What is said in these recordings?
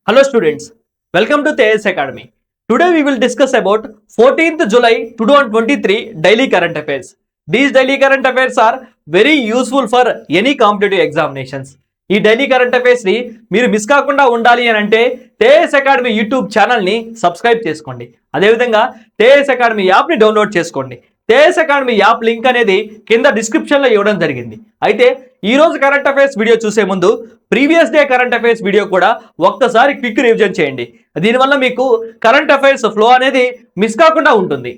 Hello students, welcome to TS Academy. Today we will discuss about 14th July 2023 daily current affairs. These daily current affairs are very useful for any competitive examinations. ఈ daily current affairs ని మీరు miss కాకుండా ఉండాలి అని అంటే TS Academy YouTube channel ని subscribe చేసుకోండి. అదేవిధంగా TS Academy యాప్ ని డౌన్లోడ్ చేసుకోండి. TS Academy యాప్ లింక్ అనేది కింద డిస్క్రిప్షన్ లో ఇవ్వడం జరిగింది. అయితే ఈ రోజు కరెంట్ అఫైర్స్ వీడియో చూసే ముందు previous day current affairs video కూడా ఒక్కసారి క్విక్ రివిజన్ చేయండి. దీనివల్ల మీకు కరెంట్ అఫైర్స్ ఫ్లో అనేది మిస్ కాకుండా ఉంటుంది.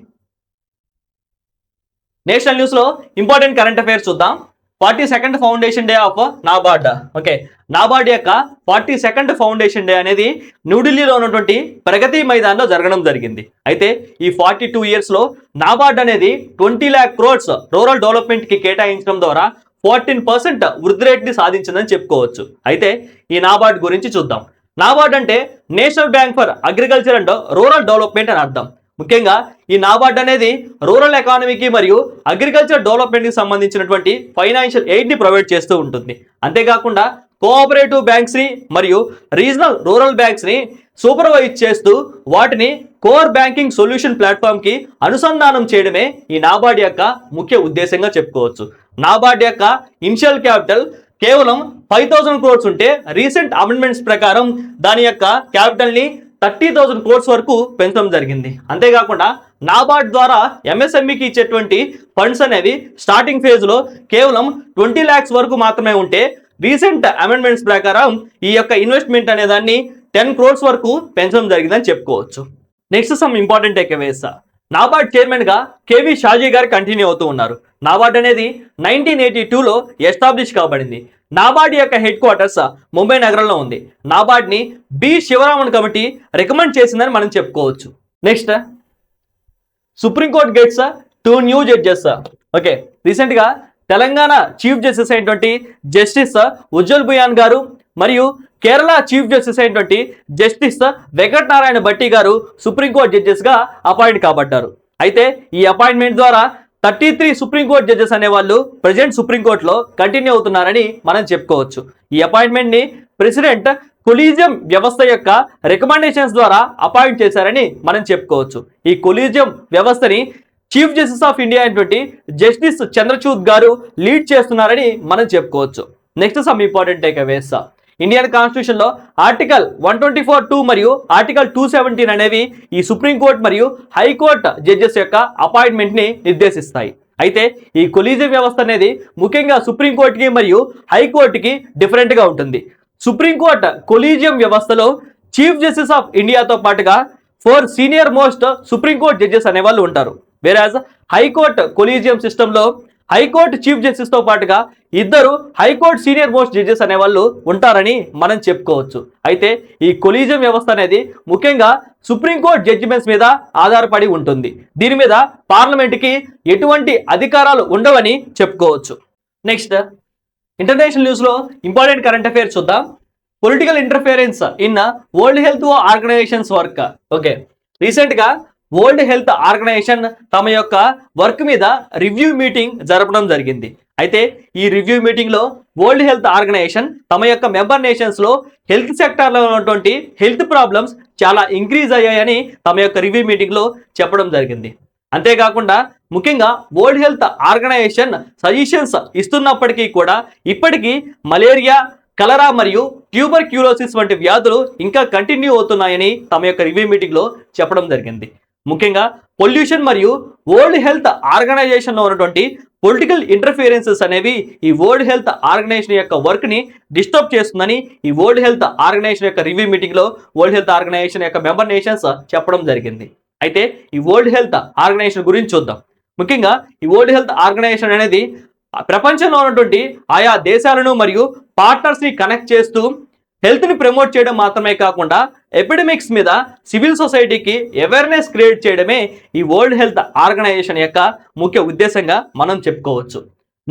నేషనల్ న్యూస్ లో ఇంపార్టెంట్ కరెంట్ అఫైర్స్ చూద్దాం. 42nd foundation day of NABARD. Okay, NABARD యొక్క 42nd ఫౌండేషన్ డే అనేది న్యూఢిల్లీలో ఉన్నటువంటి ప్రగతి మైదాన్లో జరగడం జరిగింది. అయితే ఈ 42 ఇయర్స్ లో నాబార్డ్ అనేది 20 lakh crores రూరల్ డెవలప్మెంట్ కి కేటాయించడం ద్వారా 14% వృద్ధి రేట్ని సాధించిందని చెప్పుకోవచ్చు. అయితే ఈ నాబార్డ్ గురించి చూద్దాం. నాబార్డ్ అంటే national bank for agriculture and rural development అని అర్థం. ముఖ్యంగా ఈ నాబార్డ్ అనేది రూరల్ ఎకానమీకి మరియు అగ్రికల్చర్ డెవలప్మెంట్కి సంబంధించినటువంటి ఫైనాన్షియల్ ఎయిడ్ని ప్రొవైడ్ చేస్తూ ఉంటుంది. అంతేకాకుండా కోఆపరేటివ్ బ్యాంక్స్ని మరియు రీజనల్ రూరల్ బ్యాంక్స్ని సూపర్వైజ్ చేస్తూ వాటిని కోర్ బ్యాంకింగ్ సొల్యూషన్ ప్లాట్ఫామ్కి అనుసంధానం చేయడమే ఈ నాబార్డ్ యొక్క ముఖ్య ఉద్దేశంగా చెప్పుకోవచ్చు. నాబార్డ్ యొక్క ఇనిషియల్ క్యాపిటల్ కేవలం 5,000 crores ఉంటే రీసెంట్ అమెండ్మెంట్స్ ప్రకారం దాని యొక్క క్యాపిటల్ని 30,000 crores వరకు పెంచడం జరిగింది. అంతేకాకుండా నాబార్డ్ ద్వారా ఎంఎస్ఎంఈకి ఇచ్చేటువంటి ఫండ్స్ అనేవి స్టార్టింగ్ ఫేజ్లో కేవలం 20 lakhs వరకు మాత్రమే ఉంటే రీసెంట్ అమెండ్మెంట్స్ ప్రకారం ఈ యొక్క ఇన్వెస్ట్మెంట్ అనే దాన్ని 10 crores వరకు పెంచడం జరిగిందని చెప్పుకోవచ్చు. Next some important takeaways. NABARD chairman గా కేవీ షాజీ గారు కంటిన్యూ అవుతూ ఉన్నారు. నాబార్డ్ అనేది 1982లో ఎస్టాబ్లిష్ కాబడింది. నాబార్డ్ యొక్క హెడ్ క్వార్టర్స్ ముంబై నగరంలో ఉంది. నాబార్డ్ ని బి శివరామన్ కమిటీ రికమెండ్ చేసిందని మనం చెప్పుకోవచ్చు. Next, supreme court gets 2 new judges. Okay, recent గా తెలంగాణ చీఫ్ జస్టిస్ అయినటువంటి జస్టిస్ ఉజ్వల్ భుయాన్ గారు మరియు కేరళ చీఫ్ జస్టిస్ అయినటువంటి జస్టిస్ వెంకట నారాయణ భట్టి గారు సుప్రీంకోర్టు జడ్జెస్ గా అపాయింట్ కాబడ్డారు. అయితే ఈ అపాయింట్మెంట్ ద్వారా 33 సుప్రీంకోర్టు జడ్జెస్ అనే వాళ్ళు ప్రెసిడెంట్ సుప్రీంకోర్టులో కంటిన్యూ అవుతున్నారని మనం చెప్పుకోవచ్చు. ఈ అపాయింట్మెంట్ ని ప్రెసిడెంట్ కొలీజియం వ్యవస్థ యొక్క రికమెండేషన్స్ ద్వారా అపాయింట్ చేశారని మనం చెప్పుకోవచ్చు. ఈ కొలీజియం వ్యవస్థని చీఫ్ జస్టిస్ ఆఫ్ ఇండియా అయినటువంటి జస్టిస్ చంద్రచూడ్ గారు లీడ్ చేస్తున్నారని మనం చెప్పుకోవచ్చు. Next some important takeaways. Indian constitution లో ఆర్టికల్ 124(2) మరియు ఆర్టికల్ 217 అనేవి ఈ సుప్రీంకోర్టు మరియు హైకోర్టు జడ్జెస్ యొక్క అపాయింట్మెంట్ ని నిర్దేశిస్తాయి. అయితే ఈ కొలీజియం వ్యవస్థ అనేది ముఖ్యంగా సుప్రీంకోర్టుకి మరియు హైకోర్టుకి డిఫరెంట్ గా ఉంటుంది. సుప్రీంకోర్టు కొలీజియం వ్యవస్థలో చీఫ్ జస్టిస్ ఆఫ్ ఇండియాతో పాటుగా 4 సీనియర్ మోస్ట్ సుప్రీంకోర్టు జడ్జెస్ అనే వాళ్ళు ఉంటారు. వేరాజ్ హైకోర్టు కొలీజియం సిస్టమ్ లో హైకోర్టు చీఫ్ జస్టిస్ తో పాటుగా 2 హైకోర్టు సీనియర్ మోస్ట్ జడ్జెస్ అనే వాళ్ళు ఉంటారని మనం చెప్పుకోవచ్చు. అయితే ఈ కొలీజియం వ్యవస్థ అనేది ముఖ్యంగా సుప్రీంకోర్టు జడ్జిమెంట్స్ మీద ఆధారపడి ఉంటుంది. దీని మీద పార్లమెంట్కి ఎటువంటి అధికారాలు ఉండవని చెప్పుకోవచ్చు. నెక్స్ట్, ఇంటర్నేషనల్ న్యూస్ లో ఇంపార్టెంట్ కరెంట్ అఫైర్స్ చూద్దాం. Political interference in world health organisation's work. Okay, recent గా వరల్డ్ హెల్త్ ఆర్గనైజేషన్ తమ యొక్క వర్క్ మీద రివ్యూ మీటింగ్ జరపడం జరిగింది. అయితే ఈ రివ్యూ మీటింగ్ లో వరల్డ్ హెల్త్ ఆర్గనైజేషన్ తమ యొక్క మెంబర్ నేషన్స్ లో హెల్త్ సెక్టార్ లో ఉన్నటువంటి హెల్త్ ప్రాబ్లమ్స్ చాలా ఇంక్రీజ్ అయ్యాయని తమ యొక్క రివ్యూ మీటింగ్ లో చెప్పడం జరిగింది. అంతేకాకుండా ముఖ్యంగా వరల్డ్ హెల్త్ ఆర్గనైజేషన్ సజెషన్స్ ఇస్తున్నప్పటికీ కూడా ఇప్పటికీ మలేరియా, కలరా మరియు ట్యూబర్క్యూలోసిస్ వంటి వ్యాధులు ఇంకా కంటిన్యూ అవుతున్నాయని తమ యొక్క రివ్యూ మీటింగ్ లో చెప్పడం జరిగింది. ముఖ్యంగా పొల్యూషన్ మరియు వరల్డ్ హెల్త్ ఆర్గనైజేషన్ లో ఉన్నటువంటి పొలిటికల్ ఇంటర్ఫియరెన్సెస్ అనేవి ఈ వరల్డ్ హెల్త్ ఆర్గనైజేషన్ యొక్క వర్క్ ని డిస్టర్బ్ చేస్తుందని ఈ వరల్డ్ హెల్త్ ఆర్గనైజేషన్ యొక్క రివ్యూ మీటింగ్ లో వరల్డ్ హెల్త్ ఆర్గనైజేషన్ యొక్క మెంబర్ నేషన్స్ చెప్పడం జరిగింది. అయితే ఈ వరల్డ్ హెల్త్ ఆర్గనైజేషన్ గురించి చూద్దాం. ముఖ్యంగా ఈ వరల్డ్ హెల్త్ ఆర్గనైజేషన్ అనేది ప్రపంచంలో ఉన్నటువంటి ఆయా దేశాలను మరియు పార్ట్నర్స్ ని కనెక్ట్ చేస్తూ హెల్త్ ని ప్రమోట్ చేయడం మాత్రమే కాకుండా ఎపిడమిక్స్ మీద సివిల్ సొసైటీకి అవేర్నెస్ క్రియేట్ చేయడమే ఈ వరల్డ్ హెల్త్ ఆర్గనైజేషన్ యొక్క ముఖ్య ఉద్దేశంగా మనం చెప్పుకోవచ్చు.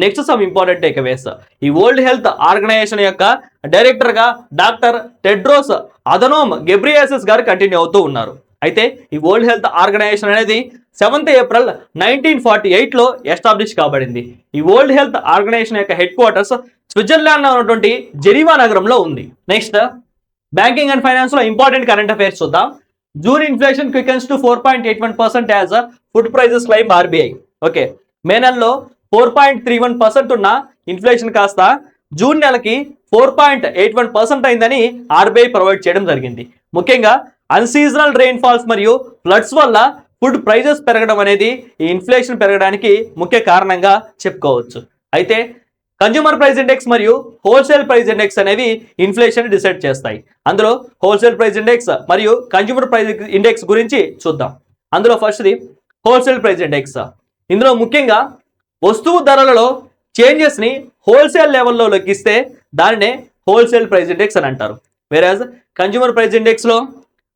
Next some important takeaways. ఈ వరల్డ్ హెల్త్ ఆర్గనైజేషన్ యొక్క డైరెక్టర్ గా డాక్టర్ టెడ్రోస్ అధనోమ్ గెబ్రియేసస్ గారు కంటిన్యూ అవుతూ ఉన్నారు. అయితే ఈ వరల్డ్ హెల్త్ ఆర్గనైజేషన్ అనేది 7th April 1948లో ఎస్టాబ్లిష్ కాబడింది. ఈ వరల్డ్ హెల్త్ ఆర్గనైజేషన్ యొక్క హెడ్ క్వార్టర్స్ స్విట్జర్లాండ్ లో ఉన్నటువంటి జెనీవా నగరంలో ఉంది. నెక్స్ట్, బ్యాంకింగ్ అండ్ ఫైనాన్స్ లో ఇంపార్టెంట్ కరెంట్ అఫైర్స్ చూద్దాం. June inflation quickens to 4.81% as food prices climb RBI. Okay, May నెలలో 4.31% ఉన్న ఇన్ఫ్లేషన్ కాస్త జూన్ నెలకి 4.81% అయిందని ఆర్బీఐ ప్రొవైడ్ చేయడం జరిగింది. ముఖ్యంగా అన్సీజనల్ రెయిన్ ఫాల్స్ మరియు ఫ్లడ్స్ వల్ల ఫుడ్ ప్రైజెస్ పెరగడం అనేది ఈ ఇన్ఫ్లేషన్ పెరగడానికి ముఖ్య కారణంగా చెప్పుకోవచ్చు. అయితే కన్జ్యూమర్ ప్రైస్ ఇండెక్స్ మరియు హోల్సేల్ ప్రైస్ ఇండెక్స్ అనేవి ఇన్ఫ్లేషన్ డిసైడ్ చేస్తాయి. అందులో హోల్సేల్ ప్రైస్ ఇండెక్స్ మరియు కన్జ్యూమర్ ప్రైస్ ఇండెక్స్ గురించి చూద్దాం. అందులో ఫస్ట్ది హోల్సేల్ ప్రైస్ ఇండెక్స్. ఇందులో ముఖ్యంగా వస్తువు ధరలలో చేంజెస్ ని హోల్సేల్ లెవెల్లో లెక్కిస్తే దానినే హోల్సేల్ ప్రైస్ ఇండెక్స్ అని అంటారు. వేరాజ్ కన్జ్యూమర్ ప్రైస్ ఇండెక్స్ లో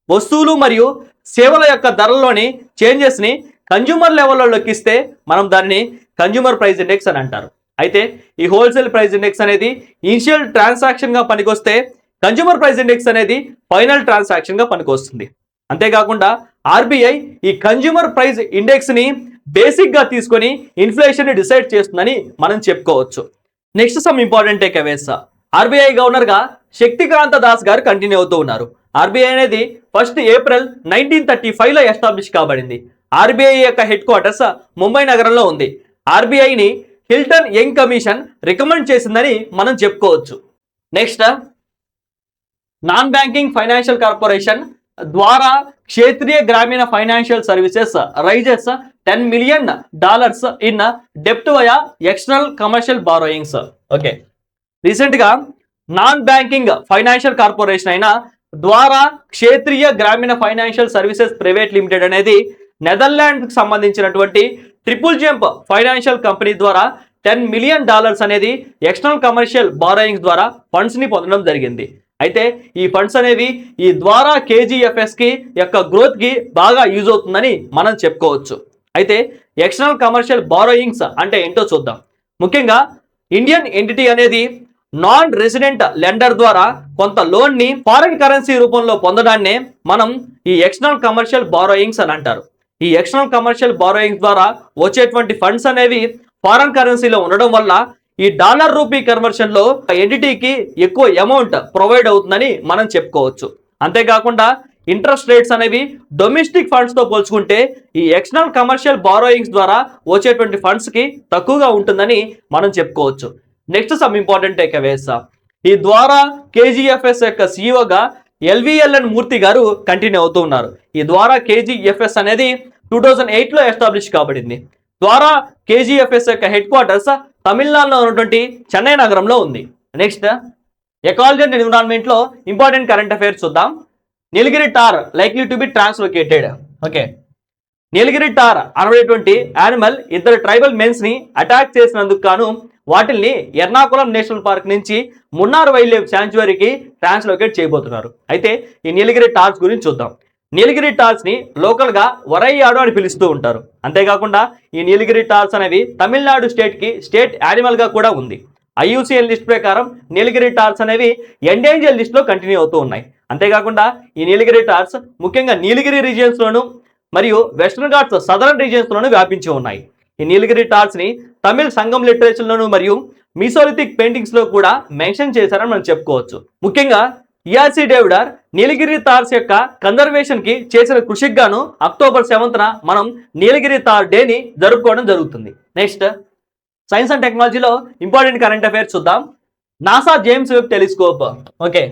వస్తువులు మరియు సేవల యొక్క ధరల్లోని చేంజెస్ ని కన్జ్యూమర్ లెవెల్లో లెక్కిస్తే మనం దానిని కన్జ్యూమర్ ప్రైస్ ఇండెక్స్ అని అంటారు. అయితే ఈ హోల్సేల్ ప్రైస్ ఇండెక్స్ అనేది ఇనిషియల్ ట్రాన్సాక్షన్ గా పనికొస్తే కన్జ్యూమర్ ప్రైస్ ఇండెక్స్ అనేది ఫైనల్ ట్రాన్సాక్షన్ గా పనికొస్తుంది. అంతేకాకుండా ఆర్బీఐ ఈ కన్జ్యూమర్ ప్రైస్ ఇండెక్స్ ని బేసిక్ గా తీసుకొని ఇన్ఫ్లేషన్ ని డిసైడ్ చేస్తుందని మనం చెప్పుకోవచ్చు. Next some important take అవేస్. RBI governor గా శక్తికాంత దాస్ గారు కంటిన్యూ అవుతూ ఉన్నారు. ఆర్బీఐ అనేది 1 ఏప్రిల్ 1935 లో ఎస్టాబ్లిష్ కాబడింది. ఆర్బీఐ యొక్క హెడ్ క్వార్టర్స్ ముంబై నగరంలో ఉంది. ఆర్బీఐని హిల్టన్ యంగ్ కమిషన్ రికమెండ్ చేసిందని మనం చెప్పుకోవచ్చు. Next non banking financial corporation ద్వారా Kshetriya Gramin financial services raises $10 million in డెప్ట్ via external commercial borrowings. Okay, recent గా నాన్ బ్యాంకింగ్ ఫైనాన్షియల్ కార్పొరేషన్ అయిన ద్వారా Kshetriya Gramin financial services private limited అనేది నెదర్లాండ్ కి సంబంధించినటువంటి ట్రిపుల్ జంప్ ఫైనాన్షియల్ కంపెనీ ద్వారా $10 million అనేది ఎక్స్టర్నల్ కమర్షియల్ బారోయింగ్స్ ద్వారా ఫండ్స్ ని పొందడం జరిగింది. అయితే ఈ ఫండ్స్ అనేవి ఈ ద్వారా కేజీఎఫ్ఎస్ కి యొక్క గ్రోత్ కి బాగా యూజ్ అవుతుందని మనం చెప్పుకోవచ్చు. అయితే ఎక్స్టర్నల్ కమర్షియల్ బారోయింగ్స్ అంటే ఏంటో చూద్దాం. ముఖ్యంగా ఇండియన్ ఎంటిటీ అనేది నాన్ రెసిడెంట్ లెండర్ ద్వారా కొంత లోన్ ని ఫారెన్ కరెన్సీ రూపంలో పొందడాన్నే మనం ఈ ఎక్స్టర్నల్ కమర్షియల్ బారోయింగ్స్ అని అంటారు. ఈ ఎక్స్టర్నల్ కమర్షియల్ బారోయింగ్స్ ద్వారా వచ్చేటువంటి ఫండ్స్ అనేవి ఫారెన్ కరెన్సీలో ఉండడం వల్ల ఈ డాలర్ రూపీ కన్వర్షన్ లో ఎంటిటీకి ఎక్కువ అమౌంట్ ప్రొవైడ్ అవుతుందని మనం చెప్పుకోవచ్చు. అంతేకాకుండా ఇంట్రెస్ట్ రేట్స్ అనేవి డొమెస్టిక్ ఫండ్స్ తో పోల్చుకుంటే ఈ ఎక్స్టర్నల్ కమర్షియల్ బారోయింగ్స్ ద్వారా వచ్చేటువంటి ఫండ్స్ కి తక్కువగా ఉంటుందని మనం చెప్పుకోవచ్చు. Next some important take అవేస్. ఈ ద్వారా కేజీఎఫ్ఎస్ యొక్క సిఇఓగా ఎల్విఎల్ఎన్ మూర్తి గారు కంటిన్యూ అవుతూ ఉన్నారు. ఈ ద్వారా కేజీఎఫ్ఎస్ అనేది 2008 లో ఎస్టాబ్లిష్ కాబడింది. ద్వారా కేజీఎఫ్ఎస్ యొక్క హెడ్ క్వార్టర్స్ తమిళనాడులో ఉన్నటువంటి చెన్నై నగరంలో ఉంది. నెక్స్ట్ ఎకాలజీ అండ్ ఎన్విరాన్మెంట్ లో ఇంపార్టెంట్ కరెంట్ అఫైర్స్ చూద్దాం. Nilgiri tahr likely to be translocated. Okay, Nilgiri tahr అనేటువంటి యానిమల్ ఇద్దరు ట్రైబల్ మెన్స్ ని అటాక్ చేసినందుకు గాను వాటిల్ని ఎర్నాకుళం నేషనల్ పార్క్ నుంచి మున్నార్ వైల్డ్ లైఫ్ శాంచువరీకి ట్రాన్స్లోకేట్ చేయబోతున్నారు. అయితే ఈ నీలగిరి టార్స్ గురించి చూద్దాం. నీలగిరి టార్స్ ని లోకల్ గా వరయ్యాడు అని పిలుస్తూ ఉంటారు. అంతేకాకుండా ఈ నీలగిరి టార్స్ అనేవి తమిళనాడు స్టేట్ కి స్టేట్ యానిమల్ గా కూడా ఉంది. ఐయుసిఎన్ లిస్ట్ ప్రకారం నీలగిరి టార్స్ అనేవి ఎండేంజర్ లిస్ట్ లో కంటిన్యూ అవుతూ ఉన్నాయి. అంతేకాకుండా ఈ నీలగిరి టార్స్ ముఖ్యంగా నీలగిరి రీజియన్స్ లోను మరియు వెస్టర్న్ ఘాట్స్ సదరన్ రీజియన్స్ లోను వ్యాపించి ఉన్నాయి. ఈ నీలగిరి టార్స్ ని తమిళ సంగం లిటరేచర్ లోను మరియు మీసోలిథిక్ పెయింటింగ్స్ లో కూడా మెన్షన్ చేశారని మనం చెప్పుకోవచ్చు. ముఖ్యంగా ఈఆర్సి డేవిడర్ నీలగిరి టార్స్ యొక్క కన్జర్వేషన్ కి చేసిన కృషికి గాను అక్టోబర్ 7th మనం నీలగిరి టార్ డే ని జరుపుకోవడం జరుగుతుంది. నెక్స్ట్ సైన్స్ అండ్ టెక్నాలజీలో ఇంపార్టెంట్ కరెంట్ అఫైర్స్ చూద్దాం. NASA James Webb telescope. Okay,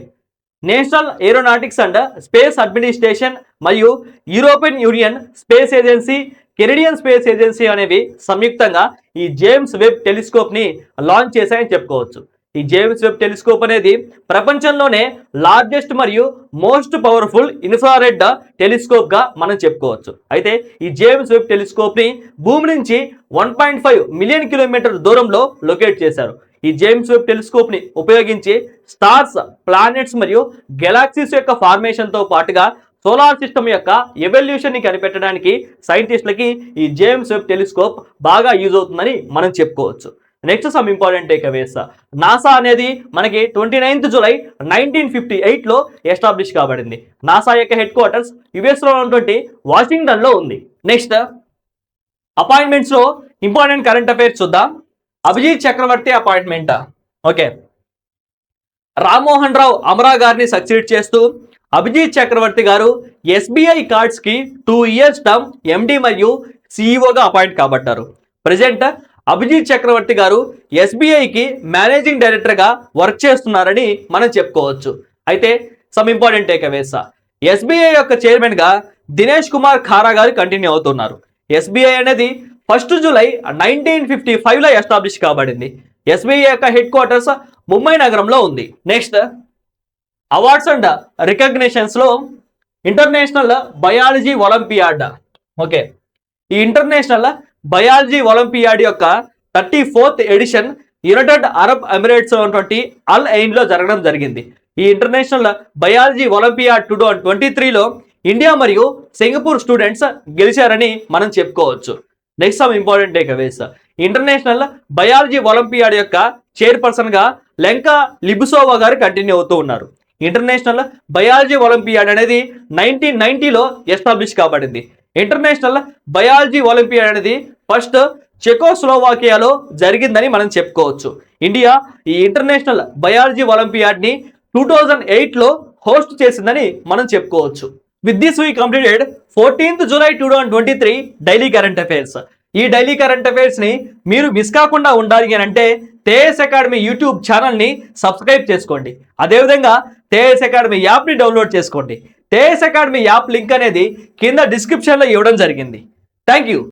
national aeronautics and space administration మరియు European Union space agency, Canadian space agency అనేవి సంయుక్తంగా ఈ జేమ్స్ వెబ్ టెలిస్కోప్ ని లాంచ్ చేశాయని చెప్పుకోవచ్చు. ఈ జేమ్స్ వెబ్ టెలిస్కోప్ అనేది ప్రపంచంలోనే లార్జెస్ట్ మరియు మోస్ట్ పవర్ఫుల్ ఇన్ఫ్రారెడ్ టెలిస్కోప్ గా మనం చెప్పుకోవచ్చు. అయితే ఈ జేమ్స్ వెబ్ టెలిస్కోప్ ని భూమి నుంచి 1.5 మిలియన్ కిలోమీటర్ దూరంలో లొకేట్ చేశారు. ఈ జేమ్స్ వెబ్ టెలిస్కోప్ ని ఉపయోగించి స్టార్స్, ప్లానెట్స్ మరియు గెలాక్సీస్ యొక్క ఫార్మేషన్ తో పాటుగా సోలార్ సిస్టమ్ యొక్క ఎవల్యూషన్ ని కనిపెట్టడానికి సైంటిస్టులకి ఈ జేమ్స్ వెబ్ టెలిస్కోప్ బాగా యూజ్ అవుతుందని మనం చెప్పుకోవచ్చు. Next some important take aways. NASA అనేది మనకి 29th జూలై 1958 లో ఎస్టాబ్లిష్ కాబడింది. నాసా యొక్క హెడ్ క్వార్టర్స్ యుఎస్ లో ఉన్నటువంటి వాషింగ్టన్ లో ఉంది. నెక్స్ట్ అపాయింట్మెంట్స్ లో ఇంపార్టెంట్ కరెంట్ అఫైర్స్ చూద్దాం. అభిజిత్ చక్రవర్తి అపాయింట్మెంట్. ఓకే, రామ్మోహన్ రావు అమరా గారిని సక్సీడ్ చేస్తూ అభిజిత్ చక్రవర్తి గారు ఎస్బీఐ కార్డ్స్ కి 2 years టర్మ్ ఎండి మరియు సిఇఓగా అపాయింట్ కాబట్టారు. ప్రజెంట్ అభిజిత్ చక్రవర్తి గారు ఎస్బీఐకి మేనేజింగ్ డైరెక్టర్గా వర్క్ చేస్తున్నారని మనం చెప్పుకోవచ్చు. అయితే సమ్ ఇంపార్టెంట్ టేక్అవేస్. ఎస్బీఐ యొక్క చైర్మన్గా దినేష్ కుమార్ ఖారా గారు కంటిన్యూ అవుతున్నారు. ఎస్బీఐ అనేది 1 July 1955లో ఎస్టాబ్లిష్ కాబడింది. ఎస్బీఐ యొక్క హెడ్ క్వార్టర్స్ ముంబై నగరంలో ఉంది. నెక్స్ట్ అవార్డ్స్ అండ్ రికగ్నిషన్స్ లో ఇంటర్నేషనల్ బయాలజీ ఒలింపియాడ్. ఓకే, ఈ ఇంటర్నేషనల్ బయాలజీ ఒలింపియాడ్ యొక్క 34th edition United Arab Emirates ఉన్నటువంటి అల్ ఎయిన్ లో జరగడం జరిగింది. ఈ ఇంటర్నేషనల్ బయాలజీ ఒలింపియాడ్ 2023లో ఇండియా మరియు సింగపూర్ స్టూడెంట్స్ గెలిచారని మనం చెప్పుకోవచ్చు. Next some important takeaways. International biology olympiad యొక్క చైర్పర్సన్ గా లెంకా లిబుసోవా గారు కంటిన్యూ అవుతూ ఉన్నారు. ఇంటర్నేషనల్ బయాలజీ ఒలింపియాడ్ అనేది 1990లో ఎస్టాబ్లిష్ కాబడింది. ఇంటర్నేషనల్ బయాలజీ ఒలింపియాడ్ అనేది ఫస్ట్ చెకోస్లోవాకియాలో జరిగిందని మనం చెప్పుకోవచ్చు. ఇండియా ఈ ఇంటర్నేషనల్ బయాలజీ ఒలింపియాడ్ ని 2008లో హోస్ట్ చేసిందని మనం చెప్పుకోవచ్చు. With this we completed 14th July 2023 daily current affairs. ఈ డైలీ కరెంట్ అఫైర్స్ ని మీరు మిస్ కాకుండా ఉండాలి అని అంటే తేజస్ అకాడమీ యూట్యూబ్ ఛానల్ ని సబ్స్క్రైబ్ చేసుకోండి. అదేవిధంగా తేజస్ అకాడమీ యాప్ ని డౌన్లోడ్ చేసుకోండి. తేజస్ అకాడమీ యాప్ లింక్ అనేది కింద డిస్క్రిప్షన్ లో ఇవ్వడం జరిగింది. Thank you.